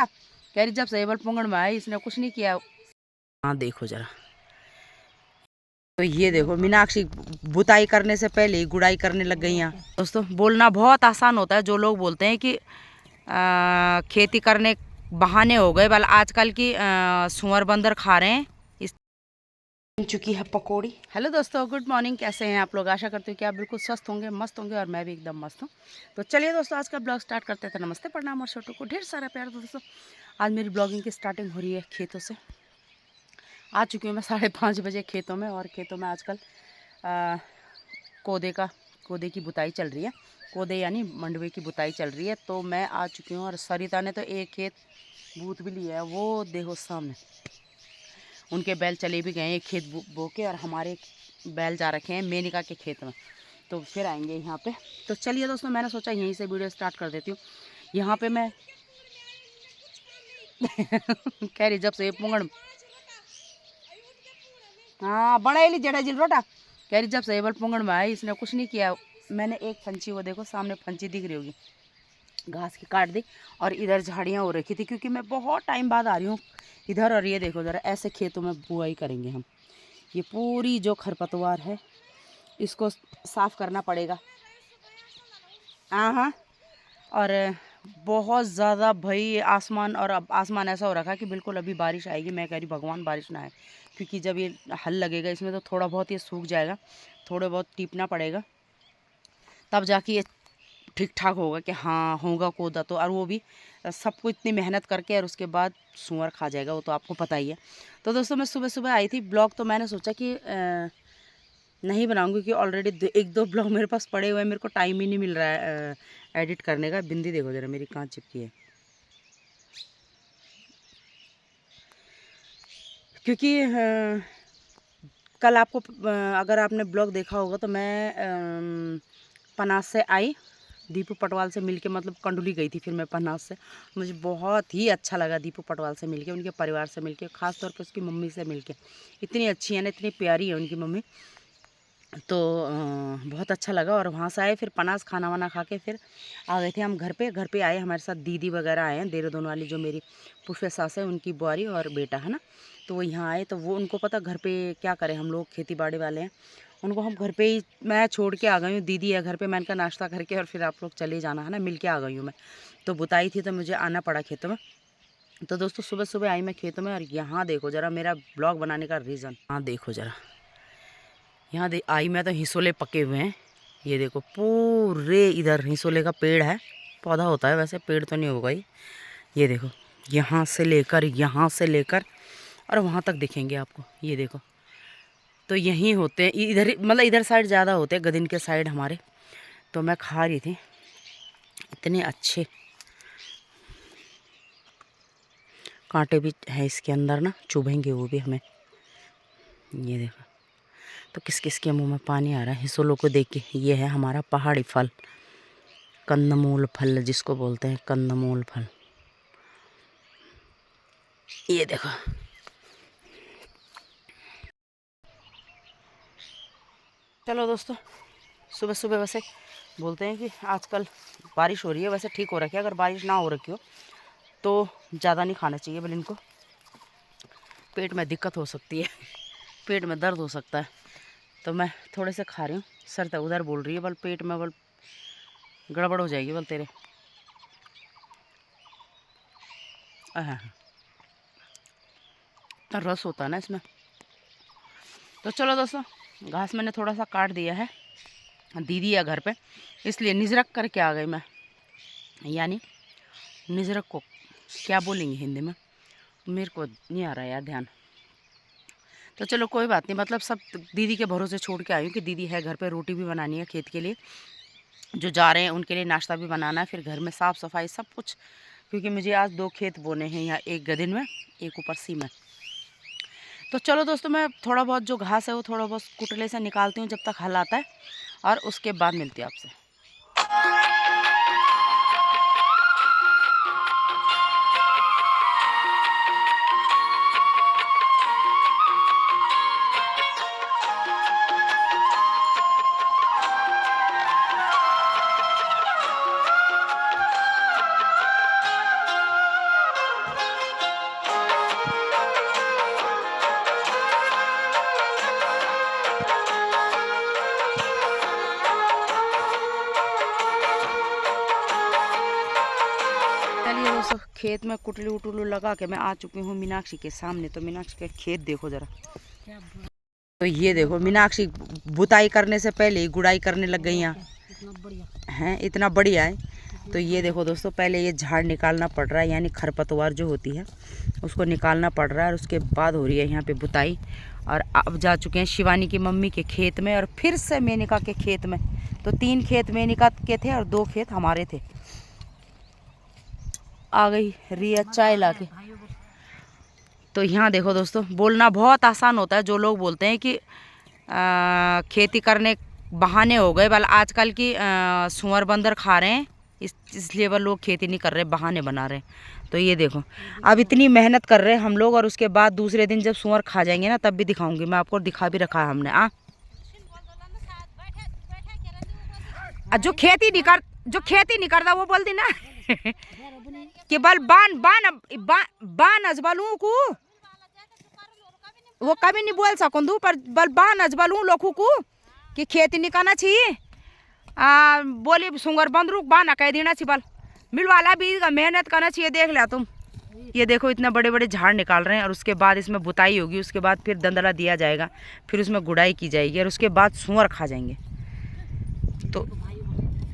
कह रही जब से बल पुंगड़ में आई इसने कुछ नहीं किया। हाँ देखो जरा, तो ये देखो मीनाक्षी बुताई करने से पहले ही गुड़ाई करने लग गई हैं। दोस्तों बोलना बहुत आसान होता है, जो लोग बोलते हैं कि खेती करने बहाने हो गए, बल आजकल की सुअर बंदर खा रहे हैं। इस बन चुकी है पकौड़ी। हेलो दोस्तों, गुड मॉर्निंग, कैसे हैं आप लोग? आशा करती हूँ कि आप बिल्कुल स्वस्थ होंगे, मस्त होंगे, और मैं भी एकदम मस्त हूँ। तो चलिए दोस्तों, आज का ब्लॉग स्टार्ट करते थे। नमस्ते, प्रणाम और छोटू को ढेर सारा प्यार दोस्तों। आज मेरी ब्लॉगिंग की स्टार्टिंग हो रही है खेतों से। आ चुकी हूँ मैं 5:30 बजे खेतों में, और खेतों में आजकल कोदे की बुताई चल रही है। कोदे यानी मंडवे की बुताई चल रही है। तो मैं आ चुकी हूँ, और सरिता ने तो एक खेत बूथ भी लिया है, वो देखो सामने। उनके बैल चले भी गए एक खेत बो के, और हमारे बैल जा रखे हैं मेनिका के खेत में, तो फिर आएंगे यहाँ पे। तो चलिए दोस्तों, मैंने सोचा यहीं से वीडियो स्टार्ट कर देती हूँ। यहाँ पे मैं कह रही जब से ये पुंगड़, हाँ बड़ेली जेठा जिल रोटा, कह रही जब से ये बल पुंगड़ में आई इसने कुछ नहीं किया। मैंने एक फंची, वो देखो सामने फंची दिख रही होगी, घास की काट दी, और इधर झाड़ियाँ हो रखी थी, क्योंकि मैं बहुत टाइम बाद आ रही हूँ इधर। और ये देखो ज़रा, ऐसे खेतों में बुआई करेंगे हम। ये पूरी जो खरपतवार है इसको साफ़ करना पड़ेगा। हाँ हाँ, और बहुत ज़्यादा भाई आसमान, और अब आसमान ऐसा हो रखा है कि बिल्कुल अभी बारिश आएगी। मैं कह रही भगवान बारिश ना आए, क्योंकि जब ये हल लगेगा इसमें तो थोड़ा बहुत ये सूख जाएगा, थोड़े बहुत टीपना पड़ेगा, तब जाके ये ठीक ठाक होगा कि हाँ होगा कोदा तो। और वो भी सबको इतनी मेहनत करके, और उसके बाद सुअर खा जाएगा, वो तो आपको पता ही है। तो दोस्तों मैं सुबह सुबह आई थी, ब्लॉग तो मैंने सोचा कि नहीं बनाऊंगी, क्योंकि ऑलरेडी एक दो ब्लॉग मेरे पास पड़े हुए हैं, मेरे को टाइम ही नहीं मिल रहा है एडिट करने का। बिंदी देखो ज़रा मेरी कहाँ चिपकी है, क्योंकि कल आपको अगर आपने ब्लॉग देखा होगा तो मैं पनास से आई, दीपू पटवाल से मिलके, मतलब कंडुली गई थी, फिर मैं पन्नास से। मुझे बहुत ही अच्छा लगा दीपू पटवाल से मिलके, उनके परिवार से मिलके, ख़ास तौर पे उसकी मम्मी से मिलके। इतनी अच्छी है ना, इतनी प्यारी है उनकी मम्मी, तो बहुत अच्छा लगा। और वहाँ से आए, फिर पनास खाना वाना खा के फिर आ गए थे हम घर पे। घर पे आए, हमारे साथ दीदी वगैरह आए हैं, देहरादून वाली जो मेरी पुष्पा सास है, उनकी बुआरी और बेटा है ना, तो वो यहाँ आए। तो वो उनको पता घर पे क्या करें, हम लोग खेती बाड़ी वाले हैं, उनको हम घर पे ही मैं छोड़ के आ गई हूँ। दीदी है घर पे, मैंने कहा नाश्ता करके और फिर आप लोग चले जाना है ना, मिल के आ गई हूँ मैं। तो बुताई थी तो मुझे आना पड़ा खेतों में। तो दोस्तों सुबह सुबह आई मैं खेतों में, और यहाँ देखो ज़रा मेरा ब्लॉग बनाने का रीज़न। हाँ देखो ज़रा, यहाँ आई मैं तो हिसोले पके हुए हैं। ये देखो पूरे इधर हिसोले का पेड़ है, पौधा होता है वैसे, पेड़ तो नहीं होगा ये देखो, यहाँ से लेकर और वहाँ तक दिखेंगे आपको। ये देखो, तो यहीं होते हैं इधर, मतलब इधर साइड ज़्यादा होते हैं, गदीन के साइड हमारे। तो मैं खा रही थी, इतने अच्छे कांटे भी हैं इसके अंदर ना, चुभेंगे वो भी हमें। ये देखो, तो किस किस के मुंह में पानी आ रहा है हिसोलों को देख के। ये है हमारा पहाड़ी फल, कंदमूल फल जिसको बोलते हैं, कंदमूल फल। ये देखो, चलो दोस्तों, सुबह सुबह वैसे बोलते हैं कि आजकल बारिश हो रही है, वैसे ठीक हो रखी है। अगर बारिश ना हो रखी हो तो ज़्यादा नहीं खाना चाहिए, बल इनको पेट में दिक्कत हो सकती है पेट में दर्द हो सकता है। तो मैं थोड़े से खा रही हूँ। सर तो उधर बोल रही है, बल पेट में बल गड़बड़ हो जाएगी बल तेरे। हाँ, तो रस होता है ना इसमें। तो चलो दोस्तों, घास मैंने थोड़ा सा काट दिया है, दीदी है घर पे, इसलिए निजरक करके आ गई मैं। यानी निजरक को क्या बोलेंगे हिंदी में, मेरे को नहीं आ रहा है यार ध्यान। तो चलो कोई बात नहीं, मतलब सब दीदी के भरोसे छोड़ के आई हूँ कि दीदी है घर पे, रोटी भी बनानी है खेत के लिए, जो जा रहे हैं उनके लिए नाश्ता भी बनाना है, फिर घर में साफ़ सफाई सब कुछ, क्योंकि मुझे आज 2 खेत बोने हैं यहाँ, एक गदीन में एक ऊपर सी में। तो चलो दोस्तों, मैं थोड़ा बहुत जो घास है वो थोड़ा बहुत कुटले से निकालती हूँ जब तक हल आता है, और उसके बाद मिलती हूँ आपसे। खेत में कुटलू उटलू लगा के मैं आ चुकी हूँ मीनाक्षी के सामने। तो मीनाक्षी के खेत देखो ज़रा। तो ये देखो मीनाक्षी बुताई करने से पहले ही गुड़ाई करने लग गई हैं। इतना बढ़िया है। तो ये देखो दोस्तों, पहले ये झाड़ निकालना पड़ रहा है, यानी खरपतवार जो होती है उसको निकालना पड़ रहा है, और उसके बाद हो रही है यहाँ पे बुताई। और अब जा चुके हैं शिवानी की मम्मी के खेत में और फिर से मेनिका के खेत में। तो 3 खेत मेनिका के थे और 2 खेत हमारे थे। आ गई रिया चाय लाके। तो यहाँ देखो दोस्तों, बोलना बहुत आसान होता है। जो लोग बोलते हैं कि खेती करने बहाने हो गए, बल आजकल की सुअर बंदर खा रहे हैं, इसलिए वह लोग खेती नहीं कर रहे, बहाने बना रहे हैं। तो ये देखो, अब इतनी मेहनत कर रहे हैं हम लोग, और उसके बाद दूसरे दिन जब सुअर खा जाएंगे ना, तब भी दिखाऊंगी मैं आपको। दिखा भी रखा है हमने। जो खेती नहीं करता वो बोलती ना कि बल बान अजबलू को वो कभी नहीं बोल सकूँ, पर बल बान अजबलू लोगों को कि खेती नहीं करना चाहिए। बोली सुंगर बंदरूक बाना कह देना चाहिए, बल मिलवाला भी मेहनत करना चाहिए। देख लिया तुम, ये देखो इतने बड़े बड़े झाड़ निकाल रहे हैं, और उसके बाद इसमें बुताई होगी, उसके बाद फिर दंदला दिया जाएगा, फिर उसमें गुड़ाई की जाएगी, और उसके बाद सुअर खा जाएंगे। तो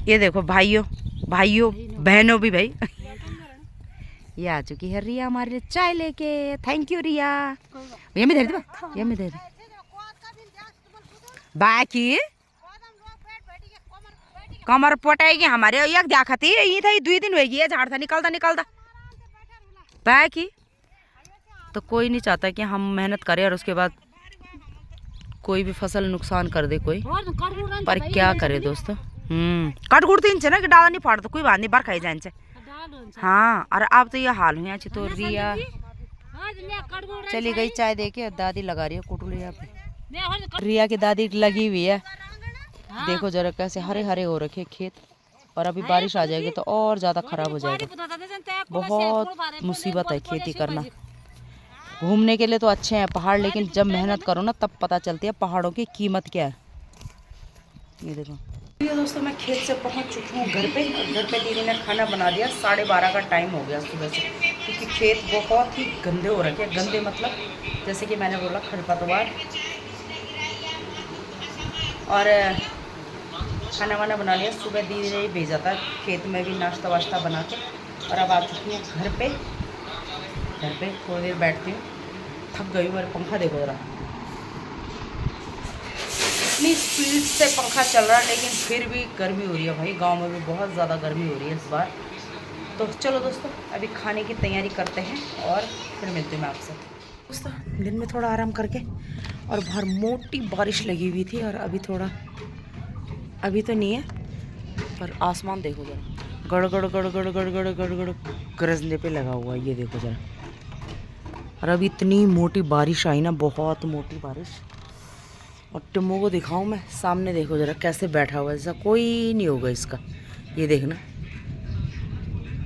ये देखो भाइयों बहनों भी भाई ये आ चुकी है रिया हमारे लिए चाय लेके। थैंक यू रिया। ये में दे दे, ये में दे दे बाकी कमर पटाएगी हमारे। एक देखती ये था 2 दिन होगी ये झाड़ था निकलता बाकी। तो कोई नहीं चाहता कि हम मेहनत करें और उसके बाद कोई भी फसल नुकसान कर दे कोई, पर क्या करे दोस्तों। कट गुड़ 3 ना कि डाला नहीं फाड़, तो कोई बात नहीं, बार खाई जाए। हाँ, और अब तो ये हाल हुआ। तो रिया चली गई चाय दे के, दादी लगा रही है कुटुली। यहाँ पे रिया की दादी लगी हुई है। देखो जरा कैसे हरे हरे हो रखे खेत, और अभी बारिश आ जाएगी तो और ज़्यादा खराब हो जाएगा। बहुत मुसीबत है खेती करना। घूमने के लिए तो अच्छे हैं पहाड़, लेकिन जब मेहनत करो ना तब पता चलती है पहाड़ों की कीमत क्या है। ये देखो ये दोस्तों, मैं खेत से पहुंच चुकी हूँ घर पे। घर पे दीदी ने खाना बना दिया। 12:30 का टाइम हो गया सुबह से, क्योंकि खेत बहुत ही गंदे हो रखे। गंदे मतलब जैसे कि मैंने बोला खरपतवार। और खाना वाना बना लिया। सुबह दीदी ने ही भेजा था खेत में भी नाश्ता वाश्ता बना के। और अब आ चुकी हूँ घर पे थोड़ी देर बैठती हूँ, थक गई हूँ। और पंखा देखो ज़रा, इतनी स्पीड से पंखा चल रहा है, लेकिन फिर भी गर्मी हो रही है भाई। गांव में भी बहुत ज़्यादा गर्मी हो रही है इस बार। तो चलो दोस्तों, अभी खाने की तैयारी करते हैं और फिर मिलते हैं मैं आपसे। दोस्तों दिन में थोड़ा आराम करके, और बाहर मोटी बारिश लगी हुई थी, और अभी तो नहीं है, पर आसमान देखो जरा, गड़गड़ गड़गड़ गड़गड़ गड़गड़ गरजने पे लगा हुआ है। ये देखो जरा, और अभी इतनी मोटी बारिश आई ना, बहुत मोटी बारिश। और टिम्मो को दिखाऊं मैं, सामने देखो जरा कैसे बैठा हुआ है, जैसा कोई नहीं होगा इसका। ये देखना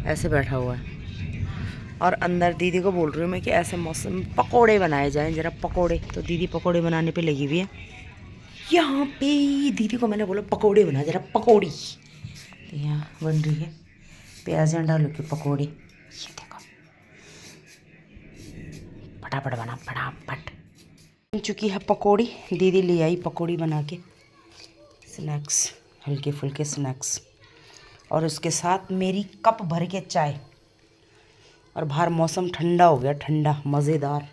ऐसे बैठा हुआ है। और अंदर दीदी को बोल रही हूँ मैं कि ऐसे मौसम में पकोड़े बनाए जाएं, ज़रा पकोड़े। तो दीदी पकोड़े बनाने पे लगी हुई है। यहाँ पे दीदी को मैंने बोला पकोड़े बना ज़रा, पकौड़ी। तो यहाँ बन रही है प्याज डालो के पकौड़ी। ये देखो फटाफट बना, फटाफट बन चुकी है पकौड़ी। दीदी ले आई पकौड़ी बना के, स्नैक्स, हल्के फुल्के स्नैक्स, और उसके साथ मेरी कप भर के चाय। और बाहर मौसम ठंडा हो गया, ठंडा मज़ेदार।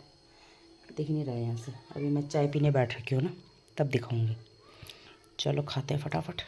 दिख नहीं रहा है यहाँ से, अभी मैं चाय पीने बैठ रखी हूँ ना, तब दिखाऊंगी। चलो खाते हैं फटाफट।